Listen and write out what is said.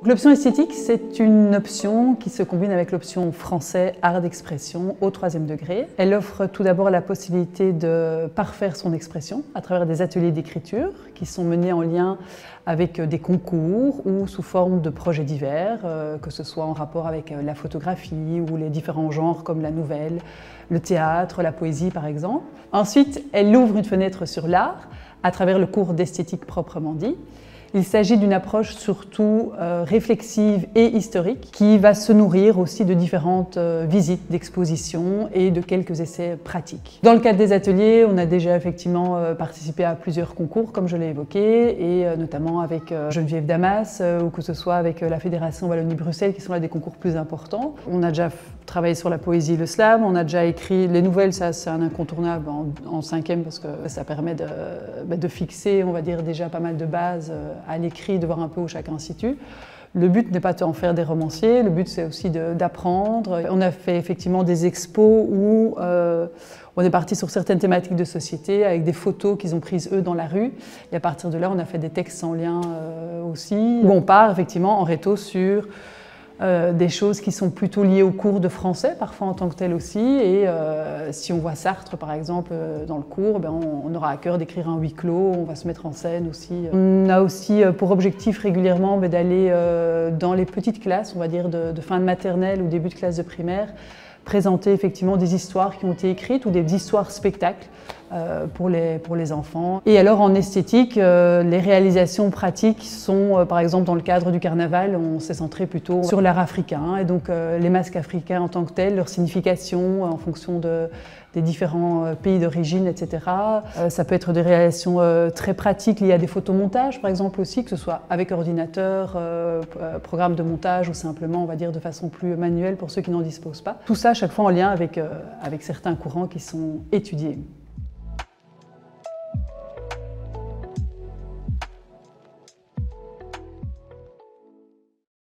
L'option esthétique, c'est une option qui se combine avec l'option français art d'expression au 3e degré. Elle offre tout d'abord la possibilité de parfaire son expression à travers des ateliers d'écriture qui sont menés en lien avec des concours ou sous forme de projets divers, que ce soit en rapport avec la photographie ou les différents genres comme la nouvelle, le théâtre, la poésie par exemple. Ensuite, elle ouvre une fenêtre sur l'art à travers le cours d'esthétique proprement dit. Il s'agit d'une approche surtout réflexive et historique qui va se nourrir aussi de différentes visites d'expositions et de quelques essais pratiques. Dans le cadre des ateliers, on a déjà effectivement participé à plusieurs concours comme je l'ai évoqué et notamment avec Geneviève Damas ou que ce soit avec la Fédération Wallonie-Bruxelles qui sont là des concours plus importants. On a déjà travaillé sur la poésie et le slam, on a déjà écrit les nouvelles, ça c'est un incontournable en 5e parce que ça permet de fixer, on va dire déjà pas mal de bases à l'écrit, de voir un peu où chacun se situe. Le but n'est pas d'en faire des romanciers, le but c'est aussi d'apprendre. On a fait effectivement des expos où on est parti sur certaines thématiques de société avec des photos qu'ils ont prises eux dans la rue. Et à partir de là, on a fait des textes en lien aussi, où on part effectivement en réto sur des choses qui sont plutôt liées au cours de français, parfois en tant que tel aussi. Et si on voit Sartre, par exemple, dans le cours, ben on aura à cœur d'écrire un huis clos, on va se mettre en scène aussi. On a aussi pour objectif régulièrement d'aller dans les petites classes, on va dire de fin de maternelle ou début de classe de primaire, présenter effectivement des histoires qui ont été écrites ou des histoires spectacles pour les enfants. Et alors en esthétique, les réalisations pratiques sont, par exemple dans le cadre du carnaval, on s'est centré plutôt sur l'art africain et donc les masques africains en tant que tels, leur signification en fonction des différents pays d'origine, etc. Ça peut être des réalisations très pratiques liées à des photomontages, par exemple aussi, que ce soit avec ordinateur, programme de montage ou simplement, on va dire, de façon plus manuelle pour ceux qui n'en disposent pas. Tout ça, à chaque fois en lien avec certains courants qui sont étudiés.